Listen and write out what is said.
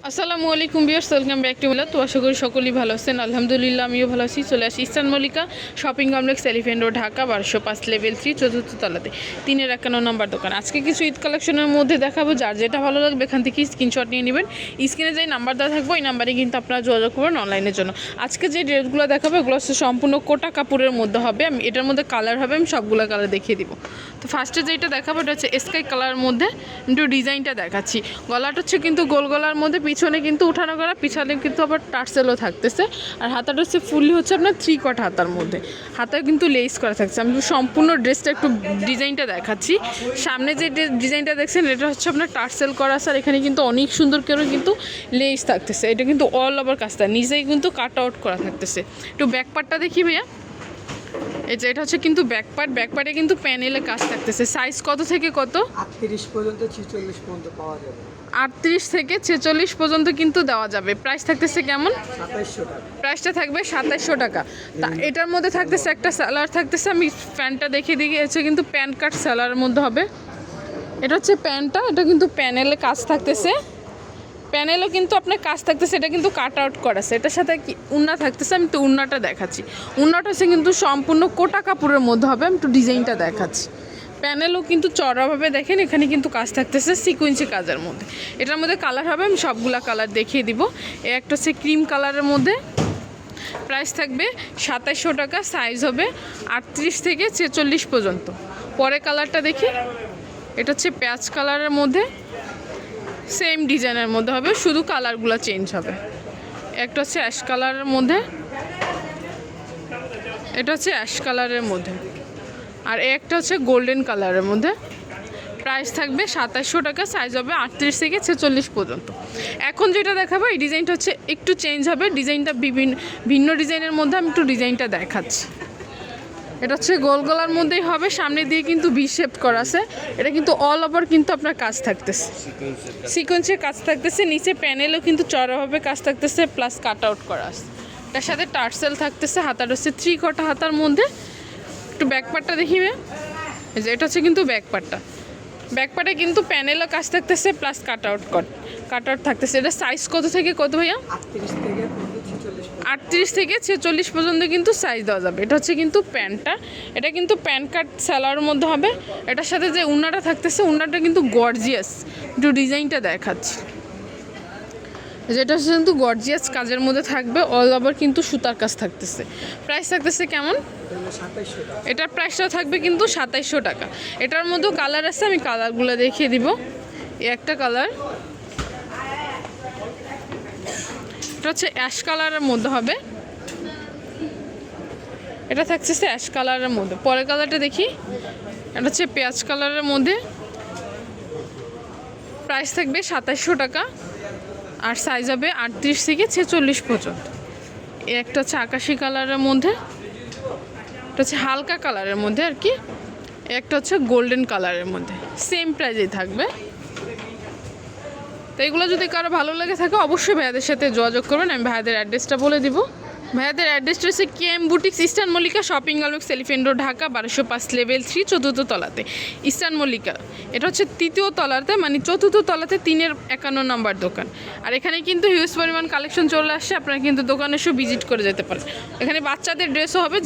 আসসালামু আলাইকুম viewers, welcome back to মিলা। তো আশা করি সকলেই ভালো আছেন। আলহামদুলিল্লাহ আমিও ভালো আছি। চলে আসি eastern Mallika shopping complex, elephant road, Dhaka 1205 level 3 চতুর্থ তলাতে 351 নম্বর দোকান। আজকে কিছু ঈদ কালেকশনের মধ্যে দেখাবো, যার যেটা ভালো লাগবে এখান থেকে স্ক্রিনশট নিয়ে নেবেন। স্ক্রিনে যে নাম্বার দেওয়া থাকবে ওই নাম্বারে কিন্তু আপনারা যোগাযোগ করবেন অনলাইনের জন্য। আজকে যে ড্রেসগুলো দেখাবো এগুলো হচ্ছে সম্পূর্ণ কোটা কাপড়ের মধ্যে হবে। আমি এটার মধ্যে কালার হবে, আমি সবগুলো কালার দেখিয়ে দিব। তো ফার্স্টে যেটা দেখাবো এটা হচ্ছে স্কাই কালারের মধ্যে, একটু ডিজাইনটা দেখাচ্ছি। গলাটা হচ্ছে কিন্তু গোল গলার মধ্যে, পিছনে কিন্তু উঠানো করা, পিছনে কিন্তু আবার টার্সেলও থাকতেছে। আর হাতাটা হচ্ছে ফুললি হচ্ছে আপনার 3 কট হাতার মধ্যে, হাতায় কিন্তু লেস করা থাকছে। আমি সম্পূর্ণ ড্রেসটা একটু ডিজাইনটা দেখাচ্ছি। সামনে যে ডিজাইনটা দেখছেন এটা হচ্ছে আপনার টার্সেল করা, স্যার এখানে কিন্তু অনেক সুন্দর করে কিন্তু লেস থাকতেছে। এটা কিন্তু অল ওভার কাজটা নিজেই কিন্তু কাট আউট করা থাকতেছে। একটু ব্যাক পার্টটা দেখি ভাইয়া। এই যে এটা হচ্ছে কিন্তু ব্যাকপার্টে কিন্তু প্যানেলে কাজ থাকতেছে। সাইজ কত থেকে কত? 38 পর্যন্ত 46 পর্যন্ত পাওয়া যাবে। 38 থেকে 46 পর্যন্ত কিন্তু দেওয়া যাবে। প্রাইস থাকতেছে কেমন? 2700 টাকা। প্রাইসটা থাকবে 2700 টাকা। তা এটার মধ্যে থাকতেছে একটা স্যালার থাকতেছে। আমি প্যান্টটা দেখিয়ে দিয়েছি, কিন্তু প্যান্ট কাট স্যালারের মধ্যে হবে। এটা হচ্ছে প্যান্টটা, এটা কিন্তু প্যানেলে কাজ থাকতেছে। প্যানেলও কিন্তু আপনার কাজ থাকতেছে, এটা কিন্তু কাট আউট করা আছে। এটার সাথে কি উন্না থাকতেছে, আমি একটু উন্নাটা দেখাচ্ছি। উন্নাটা হচ্ছে কিন্তু সম্পূর্ণ কোটা কাপড়ের মধ্যে হবে। আমি একটু ডিজাইনটা দেখাচ্ছি। প্যানেলও কিন্তু চড়াভাবে দেখেন, এখানে কিন্তু কাজ থাকতেছে সিকুয়েন্সি কাজের মধ্যে। এটার মধ্যে কালার হবে, আমি সবগুলা কালার দেখিয়ে দিব। একটা হচ্ছে ক্রিম কালারের মধ্যে, প্রাইস থাকবে 2700 টাকা। সাইজ হবে 38 থেকে 46 পর্যন্ত। পরে কালারটা দেখি, এটা হচ্ছে প্যাচ কালারের মধ্যে, সেম ডিজাইনের মধ্যে হবে, শুধু কালারগুলো চেঞ্জ হবে। একটা হচ্ছে অ্যাশ কালারের মধ্যে, এটা হচ্ছে অ্যাশ কালারের মধ্যে, আর একটা হচ্ছে গোল্ডেন কালারের মধ্যে। প্রাইস থাকবে 2700 টাকা। সাইজ হবে 38 থেকে 46 পর্যন্ত। এখন যেটা দেখাবো এই ডিজাইনটা হচ্ছে একটু চেঞ্জ হবে। ডিজাইনটা ভিন্ন ডিজাইনের মধ্যে আমি একটু ডিজাইনটা দেখাচ্ছি। এটা হচ্ছে গোল গলার মধ্যেই হবে, সামনে দিয়ে কিন্তু ভি শেপ করা আছে। এটা কিন্তু অল ওভার কিন্তু আপনার কাজ থাকতেছে, সিকোয়েন্সের কাজ থাকতেছে। নিচে প্যানেলও কিন্তু চড়াভাবে কাজ থাকতেছে, প্লাস কাট আউট করা আছে। তার সাথে টার্সেল থাকতেছে। হাতাটা হচ্ছে 3 কটা হাতার মধ্যে। একটু ব্যাকপার্টটা দেখিবে। এই যে এটা হচ্ছে কিন্তু ব্যাকপার্টে কিন্তু প্যানেলও কাজ থাকতেছে, প্লাস কাট আউট থাকতেছে। এটা সাইজ কত থেকে কত ভাইয়া? 38 থেকে 46 পর্যন্ত কিন্তু সাইজ দেওয়া যাবে। এটা হচ্ছে কিন্তু প্যান্টটা, এটা কিন্তু প্যান্ট কাট স্যালারের মধ্যে হবে। এটার সাথে যে উন্নাটা থাকতেছে, উন্নাটা কিন্তু গর্জিয়াস। একটু ডিজাইনটা দেখাচ্ছি। যেটা হচ্ছে কিন্তু গর্জিয়াস কাজের মধ্যে থাকবে, অল ওভার কিন্তু সুতার কাজ থাকতেছে। প্রাইস থাকতেছে কেমন? এটার প্রাইসটা থাকবে কিন্তু 2700 টাকা। এটার মধ্যেও কালার আছে, আমি কালারগুলো দেখিয়ে দিব। এই একটা কালার, এটা হচ্ছে অ্যাশ কালারের মধ্যে হবে। এটা থাকছে অ্যাশ কালারের মধ্যে। পরের কালারটা দেখি, এটা হচ্ছে পেঁয়াজ কালারের মধ্যে। প্রাইস থাকবে 2700 টাকা, আর সাইজ হবে 38 থেকে 46 পর্যন্ত। একটা হচ্ছে আকাশি কালারের মধ্যে, এটা হচ্ছে হালকা কালারের মধ্যে আর কি। একটা হচ্ছে গোল্ডেন কালারের মধ্যে, সেম প্রাইজেই থাকবে। তো এগুলো যদি কারো ভালো লাগে থাকে অবশ্যই ভাইয়াদের সাথে যোগাযোগ করবেন। আমি ভাইয়াদের অ্যাড্রেসটা বলে দিব। ভাইয়াদের অ্যাড্রেসটা হচ্ছে KM boutiques, eastern Mallika shopping complex, elephant road, Dhaka 1205 level 3 চতুর্থ তলাতে ইস্টার্ন মল্লিকা। এটা হচ্ছে তৃতীয় তলাতে, মানে চতুর্থ তলাতে 351 নম্বর দোকান। আর এখানে কিন্তু হিউজ পরিমাণ কালেকশন চলে আসছে, আপনারা কিন্তু দোকানে এসে ভিজিট করে যেতে পারেন। এখানে বাচ্চাদের ড্রেসও হবে।